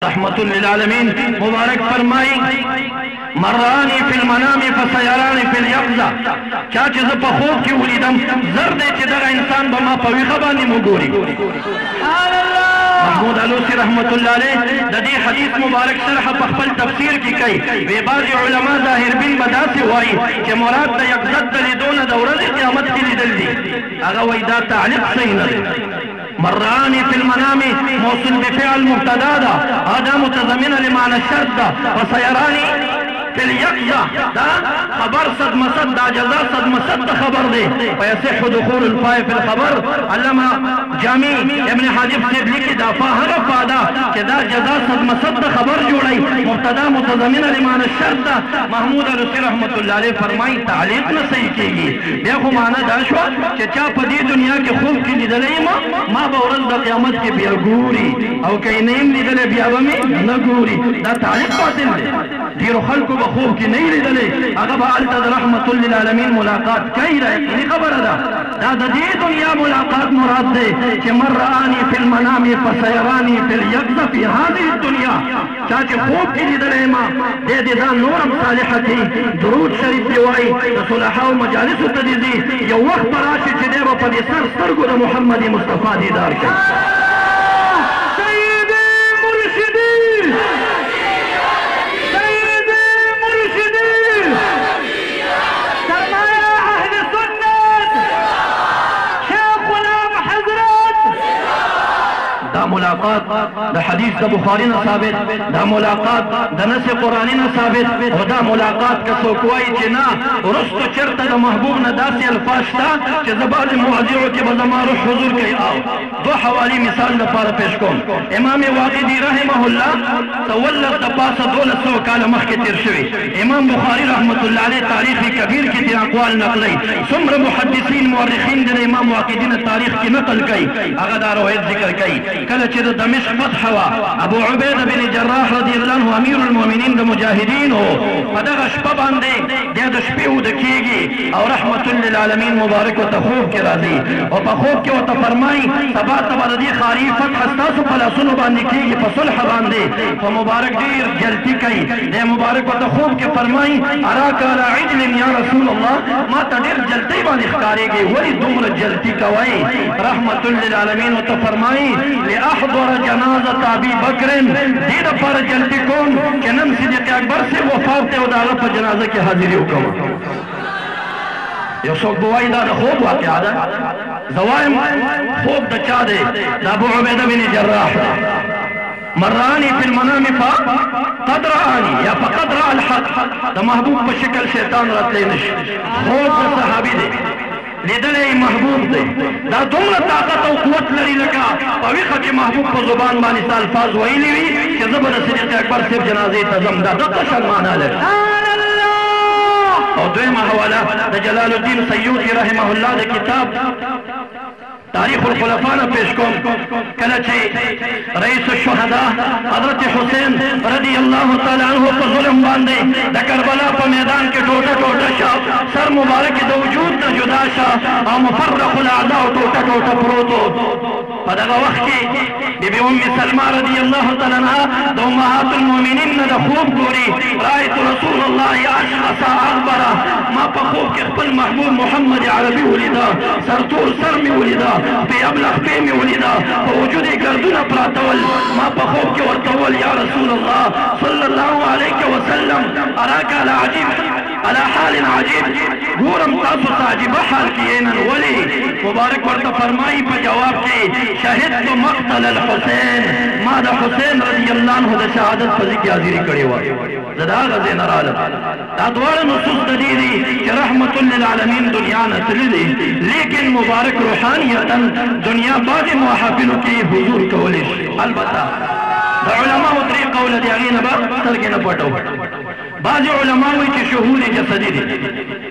رحمت للعالمین مبارک فرمائی مرانی فی المنام فسیرانی فی الیقظہ چا چیز پا خوب کی ولیدم زرد چی دغا انسان با ما پوی خبانی مگوری محمود علوسی رحمت اللہ علیہ ددی حدیث مبارک شرح پخپل تفسیر کی کئی وی بعض علماء ظاہر بن بدا سے ہوئی کہ مراد دا یقضت دلی دون دورد قیامت کی لیدل دی اگا وی دا تعلیق صحیح ندی مرانی فی المنام موصل بفعل مبتدا دا هذا متضمن لمعنى الشرط دا وسيراني في اليقظة دا خبر صد مسد دا جزاء صد مسد خبر دے فيصح دخول الفاء في الخبر علما جامع ابن حاجب سے لکھی دا فاہر فادا کہ دا جزاء صد مسد خبر جوڑائی مبتدا متضمن لمعنى الشرط دا محمود علوسی رحمت اللہ علیہ فرمائی تعلیق نہ صحیح کی گی دیکھو معنی دا شوا کہ چا پدی دنیا کے خوب کی لیدلئی ما باورز دا قیامت کی بیا گوری او کئی نیم لیدلے بیا بمی نگوری دا تعلیق باطل دے دیرو خلقو بخوب کی نہیں لیدلے اگبا علتد رحمت للعالمین ملاقات کئی رہے کنی خبر دا دا دی دنیا ملاقات مراد دے کہ مرآنی فی المنام فسیرانی فی الیقظہ فی هذه الدنیا چاچے خوب کی لیدلے ما دے دی دا نورم صالحتی درود شریف دیوائی صلحاء و مجالس تدیزی یو وقت براشی چی دے با پدی سر سرگو دا محمد مصطفیٰ دیدار کر ملاقات دا حدیث دا بخاری نا ثابت دا ملاقات دا نس قرآنی نا ثابت و دا ملاقات کا سوکوائی چنا رستو چرتا دا محبوب نا داسی الفاظ تا چه زباد معاذیعو کے بزما روح حضور کئی آو دو حوالی مثال دا پارا پیش کون امام واقعی رحمہ اللہ تولد دا پاسا دولت سو کال مخ کے تیر شوی امام بخاری رحمت اللہ علیہ تاریخ کبیر کی تیر اقوال نقلی سمر محدثین مورخین دن امام واقعی نا تاریخ کی نقل کئی اغدا روحیت ذکر کئی کل چه دا دمشق فتح وا ابو عبید بن جراح رضی اللہ عنہ امیر المومنین دا مجاہدین ہو فدغ شپا باندے دے دا شپیو دکیگی اور رحمت للعالمین مبارک و تخوب کے راضی اور بخوب کے و تفرمائی سبا تبردی خاری فتح استاسو پلاسونو باندے کیگی فصلح باندے فمبارک دیر جلتی کئی دے مبارک و تخوب کے فرمائی اراکا لا عجل یا رسول اللہ ما تدیر جلتی باندے اخکارے گی ولی دمر جلتی کوائی رحمت للعالمین و تفرمائی لأحضر جنازة ابی بکرن دید پر جلتی کون کہ نم صدیق اکبر سے وفات و دا غف جنازہ کی حاضری حکم یو سوک بوائی دا خوب واقعا دا زوائم خوب دا چا دے دا ابو عبیدہ بن جراح مرانی فی المنام فا قد رآنی یا فقد رأى الحق دا محبوب پر شکل شیطان رت لینش خوب دا صحابی دے لیدلے محبوب دے دا دمرا طاقت و قوت لری لکا پویخا چی محبوب پا زبان بانی سال فاز ویلی وی کہ زبر صدیق اکبر صرف جنازی تزم دا دقشن مانا لے اور دویم حوالہ دا جلال الدین سیوطی رحمہ اللہ دا کتاب تاریخ الخلفانہ پیش کن کلچے رئیس الشہداء حضرت حسین رضی اللہ تعالیٰ عنہ پر ظلم باندے دا کربلا پا میدان کے ٹوٹا ٹوٹا شاہ سر مبارک دا وجود دا جدا شاہ اور مفرق الاعداء ٹوٹا ٹوٹا پروتو فدغا وقت کی بی بی ام سلمہ رضی اللہ تعالیٰ عنہ دا امہات المومنین دا خوب گوری رائت رسول اللہ اشخصا اغبرا ما پا خوب کے خپل محبوب محمد عربی ولیدا سرطور سر میں ولیدا پی ابلغ پی میں ولیدا فوجود گردون پراتول ما پا خوب کے ورطول یا رسول اللہ صلی اللہ علیہ وسلم اراکا لعجیب على حال عجیب گورم تاسو تعجب حال کیینا ولی مبارک ورطا فرمائی پا جواب کی شہدت مقتل الحسین ما دا حسین رضی اللہ عنہ دا شہادت پزی کی حاضری کڑی ہوا زدہ غزین رالت ادوار نصوص دلیدی کہ رحمت للعالمین دنیا نسلی دی لیکن مبارک روحانیتا دنیا بعض محافلوں کی حضور کولش البتہ دا علماء اتری قول دیاغین با سرگین پٹو بعض علماء کی شہود جسدی دی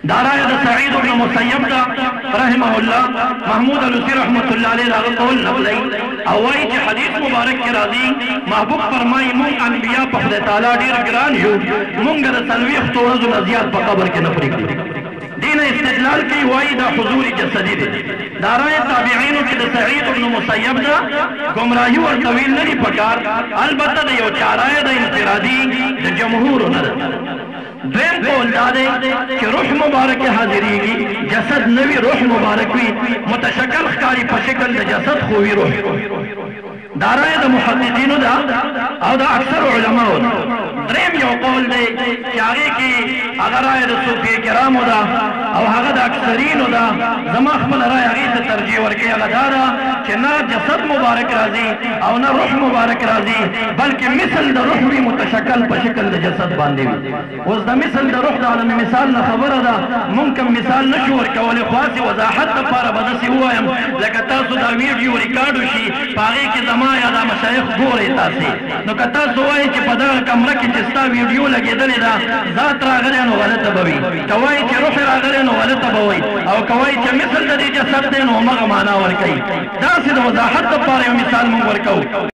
دارائے دا سعید بن مسیب دا رحمہ اللہ محمود علوسی رحمت اللہ علیہ لاغت قول نقلی اوائی چی حدیث مبارک کی راضی محبوب فرمائی مونگ انبیاء پخد تعالیٰ دیر گران یو مونگ دا سلویخ تو رزو نزیاد پا قبر کے نفری کی دین استدلال کی وائی دا حضور جسدی دے دا رائے تابعینو کی دا سعید ابن مسیب دا گمراہی اور طویل نری پکار البتہ دا یو چارائے دا انفرادی دا جمہور نر دویم قول دادے کہ روح مبارک حاضری گی جسد نوی روح مبارک وی متشکل خکاری پشکل دا جسد خوی روح دارائے دا محققینو دا او دا اکثر علماء دا دریم یو قول دے کہ آگے کی اگر آئے دا صوفی کرامو دا او آگا دا اکثرینو دا زمان خمال رائے آگے تا ترجیح ورکی اگر دارا کہ نا جسد مبارک رازی او نا روح مبارک رازی بلکہ مثل دا روح بھی متشکل پشکل دا جسد باندے بھی وز دا مثل دا روح دا علم مثال نا خبر دا ممکن مثال نشور کولی خواسی وضاحت دا پارا بدسی ہوایم لکہ تاسو دا ویڈیو ریکارڈو شی پاگے کی زمان یا دا مشایخ گورے تاسی نو کتا سوائی چی پدا کمرہ کی چستا ویڈیو لگی دلی دا ذات راغلے نو غلط بوی کوائی چی روح راغلے نو غلط بوی او کوائی چی مثل دا دی جسد دے نو مغمانا ورکی دا سی دا وضاحت دا پارے مثال مونگ ورکو